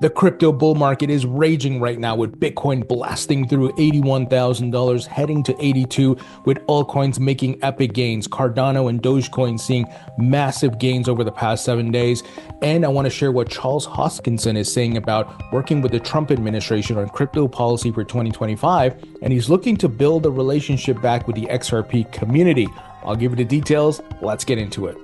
The crypto bull market is raging right now with Bitcoin blasting through $81,000, heading to 82, with altcoins making epic gains. Cardano and Dogecoin seeing massive gains over the past 7 days. And I want to share what Charles Hoskinson is saying about working with the Trump administration on crypto policy for 2025. And he's looking to build a relationship back with the XRP community. I'll give you the details. Let's get into it.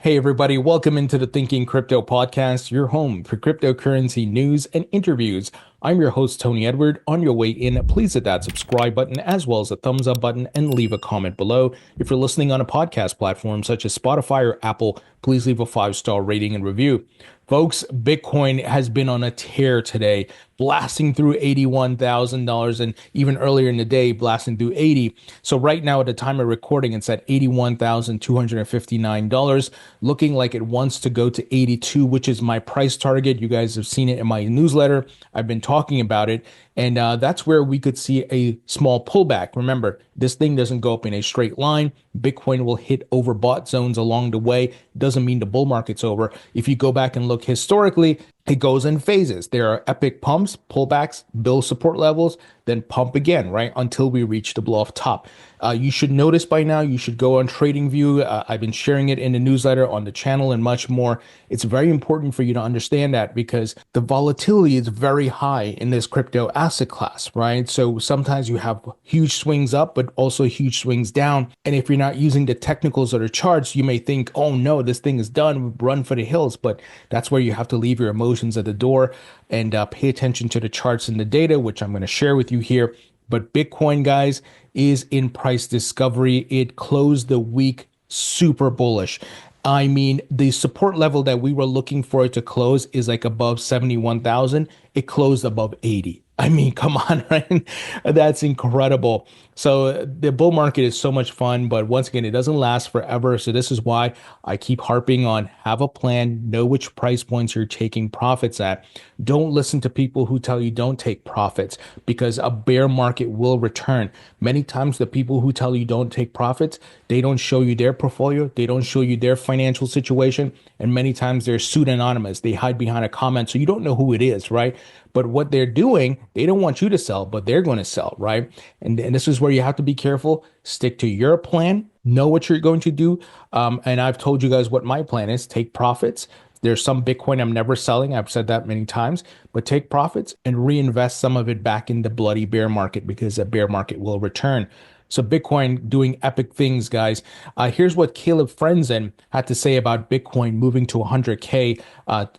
Hey everybody, welcome into the Thinking Crypto podcast, your home for cryptocurrency news and interviews. I'm your host, Tony Edward. On your way in, please hit that subscribe button as well as the thumbs up button and leave a comment below. If you're listening on a podcast platform such as Spotify or Apple, please leave a 5-star rating and review. Folks, Bitcoin has been on a tear today, blasting through $81,000 and even earlier in the day, blasting through 80. So right now at the time of recording, it's at $81,259, looking like it wants to go to 82, which is my price target. You guys have seen it in my newsletter. I've been talking about it. And that's where we could see a small pullback. Remember, this thing doesn't go up in a straight line. Bitcoin will hit overbought zones along the way. Doesn't mean the bull market's over. If you go back and look historically, it goes in phases. There are epic pumps, pullbacks, build support levels, then pump again, right? Until we reach the blow off top. You should notice by now, you should go on TradingView. I've been sharing it in the newsletter, on the channel, and much more. It's very important for you to understand that because the volatility is very high in this crypto asset class, right? So sometimes you have huge swings up, but also huge swings down. And if you're not using the technicals or the charts, you may think, oh no, this thing is done, run for the hills. But that's where you have to leave your emotions at the door and pay attention to the charts and the data, which I'm going to share with you here. But Bitcoin, guys, is in price discovery. It closed the week super bullish. I mean, the support level that we were looking for it to close is like above 71,000. It closed above 80. I mean, come on, right? That's incredible. So the bull market is so much fun, but once again, it doesn't last forever. So this is why I keep harping on have a plan, know which price points you're taking profits at. Don't listen to people who tell you don't take profits because a bear market will return. Many times the people who tell you don't take profits, they don't show you their portfolio. They don't show you their financial situation. And many times they're pseudonymous. They hide behind a comment. So you don't know who it is, right? But what they're doing, they don't want you to sell, but they're going to sell, right? And this is where you have to be careful. Stick to your plan. Know what you're going to do. And I've told you guys what my plan is. Take profits. There's some Bitcoin I'm never selling. I've said that many times. But take profits and reinvest some of it back in the bloody bear market because the bear market will return. So Bitcoin doing epic things, guys. Here's what Caleb Frenzen had to say about Bitcoin moving to 100K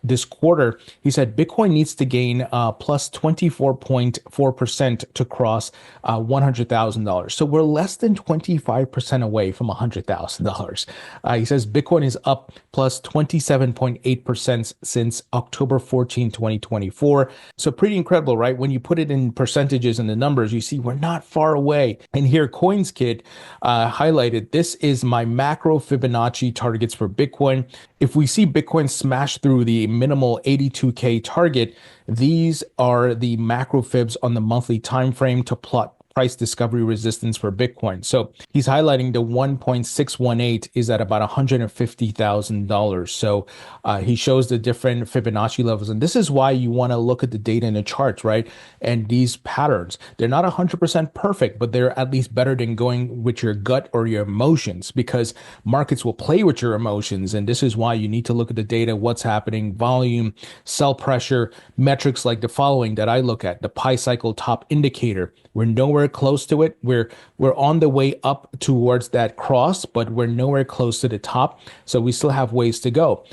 this quarter. He said Bitcoin needs to gain plus 24.4% to cross $100,000. So we're less than 25% away from $100,000. He says Bitcoin is up plus 27.8% since October 14, 2024. So pretty incredible, right? When you put it in percentages and the numbers, you see we're not far away. And here CoinsKid highlighted, this is my macro Fibonacci targets for Bitcoin. If we see Bitcoin smash through the minimal 82K target, these are the macro fibs on the monthly time frame to plot price discovery resistance for Bitcoin. So he's highlighting the 1.618 is at about $150,000. So he shows the different Fibonacci levels. And this is why you want to look at the data in the charts, right? And these patterns, they're not 100% perfect, but they're at least better than going with your gut or your emotions because markets will play with your emotions. And this is why you need to look at the data, what's happening, volume, sell pressure, metrics like the following that I look at, the Pi cycle top indicator. We're nowhere close to it. We're on the way up towards that cross, but we're nowhere close to the top. So we still have ways to go.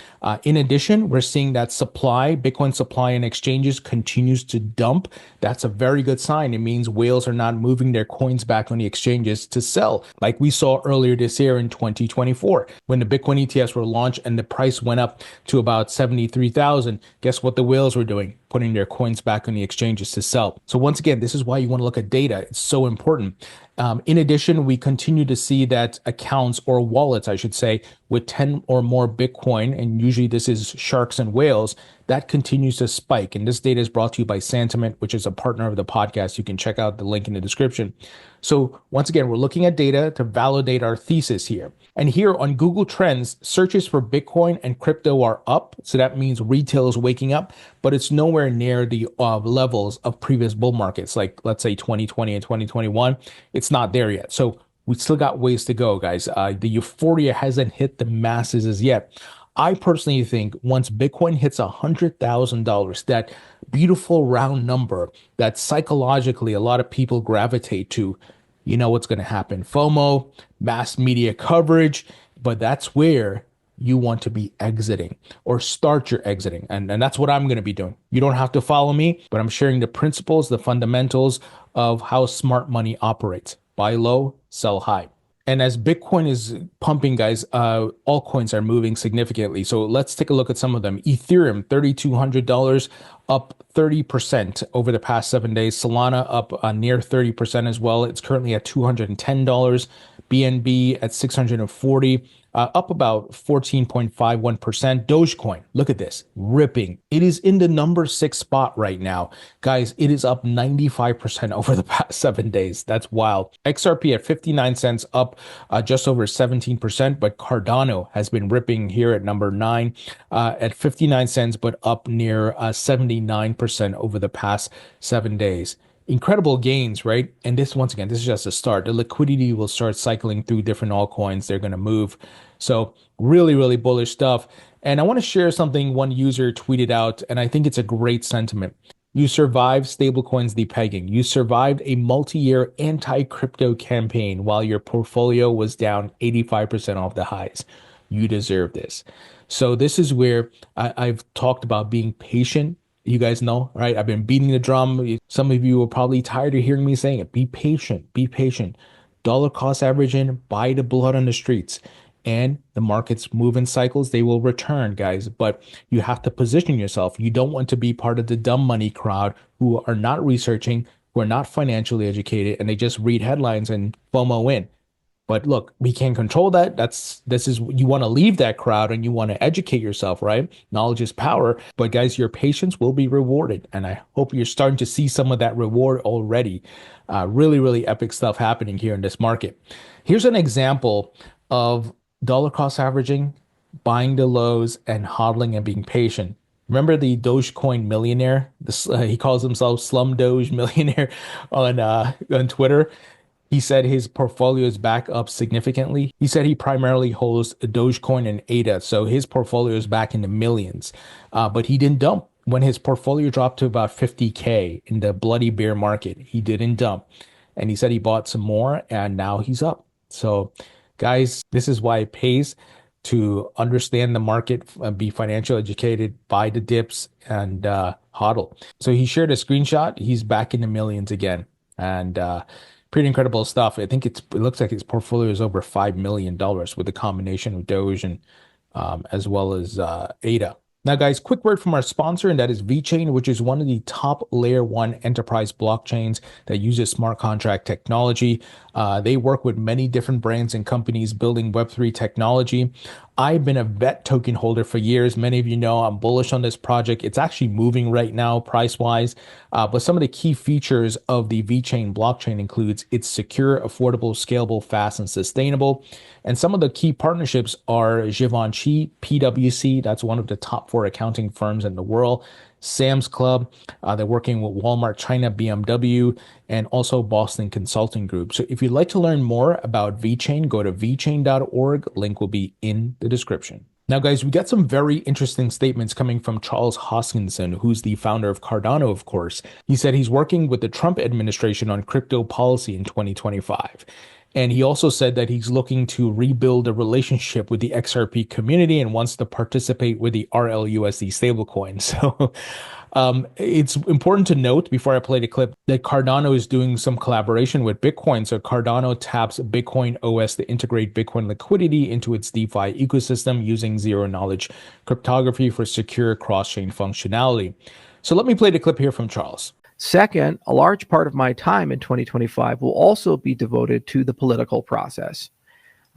In addition, we're seeing that supply, Bitcoin supply in exchanges continues to dump. That's a very good sign. It means whales are not moving their coins back on the exchanges to sell, like we saw earlier this year in 2024 when the Bitcoin ETFs were launched and the price went up to about 73,000. Guess what the whales were doing? Putting their coins back on the exchanges to sell. So once again, this is why you want to look at data. It's so important. In addition, we continue to see that accounts or wallets, I should say, with 10 or more Bitcoin, and usually this is sharks and whales, that continues to spike. And this data is brought to you by Sentiment, which is a partner of the podcast. You can check out the link in the description. So once again, we're looking at data to validate our thesis here. And here on Google Trends, searches for Bitcoin and crypto are up. So that means retail is waking up, but it's nowhere near the levels of previous bull markets, like let's say 2020 and 2021. It's not there yet. So we still got ways to go, guys. The euphoria hasn't hit the masses as yet. I personally think once Bitcoin hits $100,000, that beautiful round number that psychologically a lot of people gravitate to, you know what's going to happen. FOMO, mass media coverage, but that's where you want to be exiting or start your exiting. And that's what I'm going to be doing. You don't have to follow me, but I'm sharing the principles, the fundamentals of how smart money operates. Buy low, sell high. And as Bitcoin is pumping, guys, altcoins are moving significantly. So let's take a look at some of them. Ethereum, $3,200, up 30% over the past 7 days. Solana up near 30% as well. It's currently at $210. BNB at 640, up about 14.51%. Dogecoin, look at this, ripping. It is in the number 6 spot right now. Guys, it is up 95% over the past 7 days. That's wild. XRP at 59 cents, up just over 17%, but Cardano has been ripping here at number 9 at 59 cents, but up near 79% over the past 7 days. Incredible gains, right? And this, once again, this is just a start. The liquidity will start cycling through different altcoins. They're going to move. So really, really bullish stuff. And I want to share something one user tweeted out, and I think it's a great sentiment. You survived stablecoins depegging. You survived a multi-year anti-crypto campaign while your portfolio was down 85% off the highs. You deserve this. So this is where I've talked about being patient. You guys know, right? I've been beating the drum. Some of you are probably tired of hearing me saying it. Be patient. Be patient. Dollar cost averaging, buy the blood on the streets. And the markets move in cycles. They will return, guys. But you have to position yourself. You don't want to be part of the dumb money crowd who are not researching, who are not financially educated, and they just read headlines and FOMO in. But look, we can't control that. This is, you want to leave that crowd and you want to educate yourself, right? Knowledge is power. But guys, your patience will be rewarded. And I hope you're starting to see some of that reward already. Really, really epic stuff happening here in this market. Here's an example of dollar cost averaging, buying the lows, and hodling and being patient. Remember the Dogecoin millionaire? He calls himself Slum Doge Millionaire on Twitter. He said his portfolio is back up significantly. He said he primarily holds Dogecoin and ADA, so his portfolio is back in the millions. But he didn't dump. When his portfolio dropped to about 50K in the bloody bear market, he didn't dump. And he said he bought some more, and now he's up. So, guys, this is why it pays to understand the market, be financially educated, buy the dips, and hodl. So he shared a screenshot. He's back in the millions again. And pretty incredible stuff. I think it looks like his portfolio is over $5 million with a combination of Doge and as well as ADA. Now, guys, quick word from our sponsor, and that is VeChain, which is one of the top layer 1 enterprise blockchains that uses smart contract technology. They work with many different brands and companies building Web3 technology. I've been a VET token holder for years. Many of you know I'm bullish on this project. It's actually moving right now price-wise. But some of the key features of the VeChain blockchain includes it's secure, affordable, scalable, fast, and sustainable. And some of the key partnerships are Givenchy, PwC, that's one of the top 4 accounting firms in the world. Sam's Club, they're working with Walmart China, BMW, and also Boston Consulting Group. So if you'd like to learn more about VeChain, go to vchain.org. Link will be in the description. Now, guys, we got some very interesting statements coming from Charles Hoskinson, who's the founder of Cardano, of course. He said he's working with the Trump administration on crypto policy in 2025. And he also said that he's looking to rebuild a relationship with the XRP community and wants to participate with the RLUSD stablecoin. So it's important to note before I play the clip that Cardano is doing some collaboration with Bitcoin. So Cardano taps Bitcoin OS to integrate Bitcoin liquidity into its DeFi ecosystem using zero-knowledge cryptography for secure cross-chain functionality. So let me play the clip here from Charles. Second, a large part of my time in 2025 will also be devoted to the political process.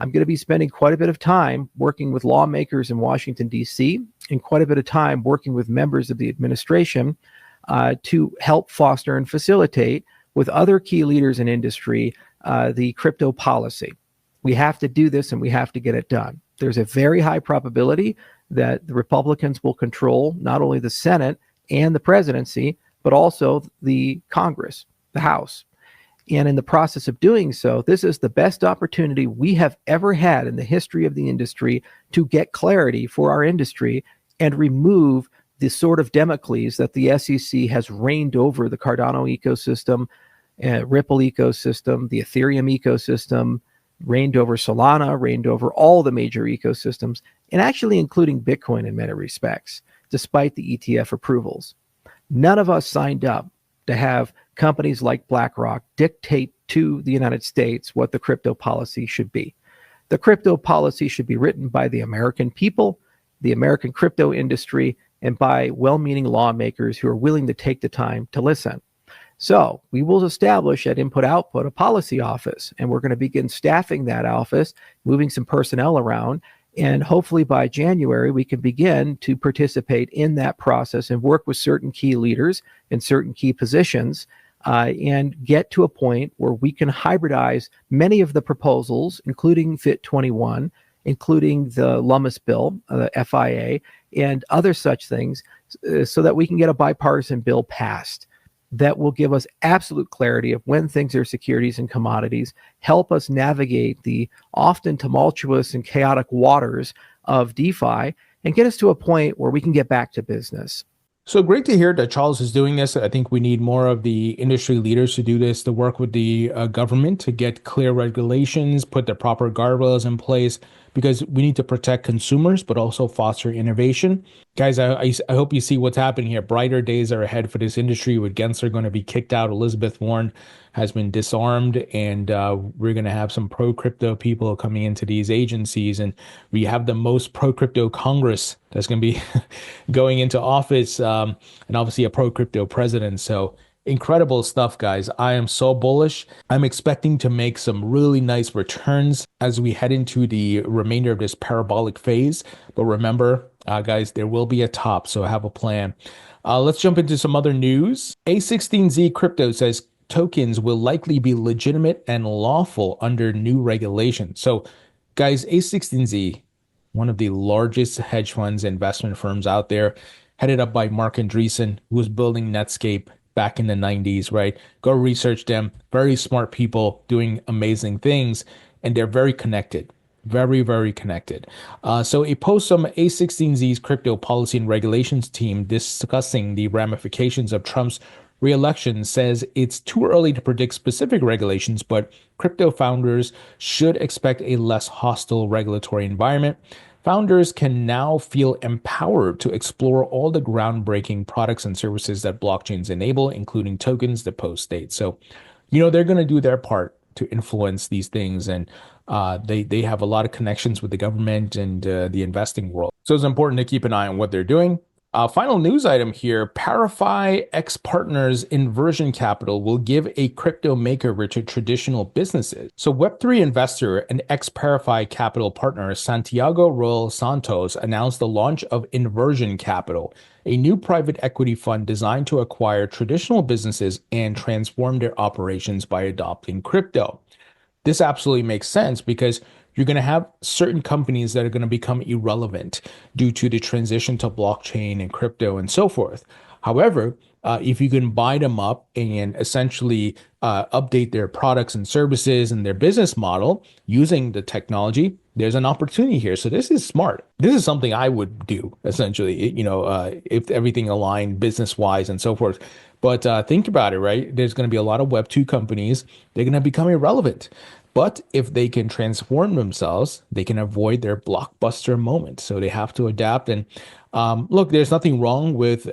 I'm going to be spending quite a bit of time working with lawmakers in Washington, D.C., and quite a bit of time working with members of the administration to help foster and facilitate with other key leaders in industry the crypto policy. We have to do this and we have to get it done. There's a very high probability that the Republicans will control not only the Senate and the presidency, but also the Congress, the House. And in the process of doing so, this is the best opportunity we have ever had in the history of the industry to get clarity for our industry and remove the sort of Damocles that the SEC has reigned over the Cardano ecosystem, Ripple ecosystem, the Ethereum ecosystem, reigned over Solana, reigned over all the major ecosystems, and actually including Bitcoin in many respects, despite the ETF approvals. None of us signed up to have companies like BlackRock dictate to the United States what the crypto policy should be. The crypto policy should be written by the American people, the American crypto industry, and by well-meaning lawmakers who are willing to take the time to listen. So we will establish at Input Output a policy office, and we're going to begin staffing that office, moving some personnel around, and hopefully by January, we can begin to participate in that process and work with certain key leaders in certain key positions and get to a point where we can hybridize many of the proposals, including FIT 21, including the Lummis bill, the FIA, and other such things, so that we can get a bipartisan bill passed that will give us absolute clarity of when things are securities and commodities, help us navigate the often tumultuous and chaotic waters of DeFi, and get us to a point where we can get back to business. So great to hear that Charles is doing this. I think we need more of the industry leaders to do this, to work with the government to get clear regulations, put the proper guardrails in place, because we need to protect consumers, but also foster innovation. Guys, I hope you see what's happening here. Brighter days are ahead for this industry, with Gensler going to be kicked out. Elizabeth Warren has been disarmed, and we're going to have some pro-crypto people coming into these agencies. And we have the most pro-crypto Congress that's going to be going into office, and obviously a pro-crypto president. So incredible stuff, guys. I am so bullish. I'm expecting to make some really nice returns as we head into the remainder of this parabolic phase. But remember, guys, there will be a top, so have a plan. Let's jump into some other news. A16Z Crypto says tokens will likely be legitimate and lawful under new regulations. So, guys, A16Z, one of the largest hedge funds investment firms out there, headed up by Mark Andreessen, who was building Netscape back in the 90s, right? Go research them. Very smart people doing amazing things, and they're very connected. Very, very connected. So a post from A16Z's crypto policy and regulations team discussing the ramifications of Trump's re-election says it's too early to predict specific regulations, but crypto founders should expect a less hostile regulatory environment. Founders can now feel empowered to explore all the groundbreaking products and services that blockchains enable, including tokens that post state. So, they're going to do their part to influence these things, and they have a lot of connections with the government and the investing world. So it's important to keep an eye on what they're doing. Final news item here, Parify X Partners Inversion Capital will give a crypto makeover to traditional businesses. So Web3 investor and ex-Parify Capital partner Santiago Royal Santos announced the launch of Inversion Capital, a new private equity fund designed to acquire traditional businesses and transform their operations by adopting crypto. This absolutely makes sense because you're going to have certain companies that are going to become irrelevant due to the transition to blockchain and crypto and so forth. However, if you can buy them up and essentially update their products and services and their business model using the technology, there's an opportunity here. So this is smart. This is something I would do, essentially, if everything aligned business-wise and so forth. But think about it, right? There's going to be a lot of Web2 companies. They're going to become irrelevant. But if they can transform themselves, they can avoid their blockbuster moment. So they have to adapt. And look, there's nothing wrong with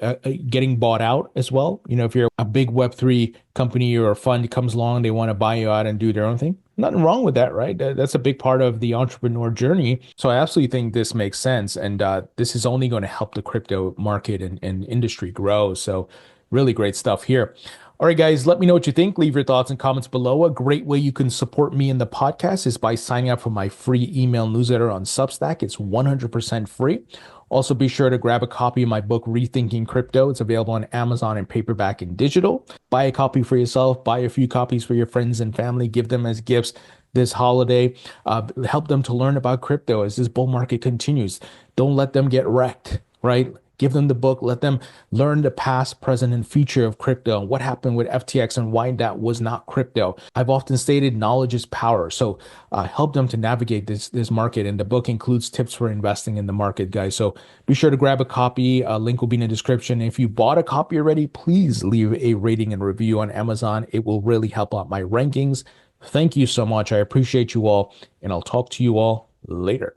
getting bought out as well. If you're a big Web3 company or a fund comes along, they want to buy you out and do their own thing. Nothing wrong with that, right? That's a big part of the entrepreneur journey. So I absolutely think this makes sense. And this is only going to help the crypto market and industry grow. So Really great stuff here. All right, guys, let me know what you think. Leave your thoughts and comments below. A great way you can support me in the podcast is by signing up for my free email newsletter on Substack. It's 100% free. Also, be sure to grab a copy of my book, Rethinking Crypto. It's available on Amazon in paperback and digital. Buy a copy for yourself, buy a few copies for your friends and family, give them as gifts this holiday. Help them to learn about crypto as this bull market continues. Don't let them get wrecked, right? Give them the book, let them learn the past, present, and future of crypto, what happened with FTX and why that was not crypto. I've often stated knowledge is power. So help them to navigate this market. And the book includes tips for investing in the market, guys. So be sure to grab a copy. A link will be in the description. If you bought a copy already, please leave a rating and review on Amazon. It will really help out my rankings. Thank you so much. I appreciate you all, and I'll talk to you all later.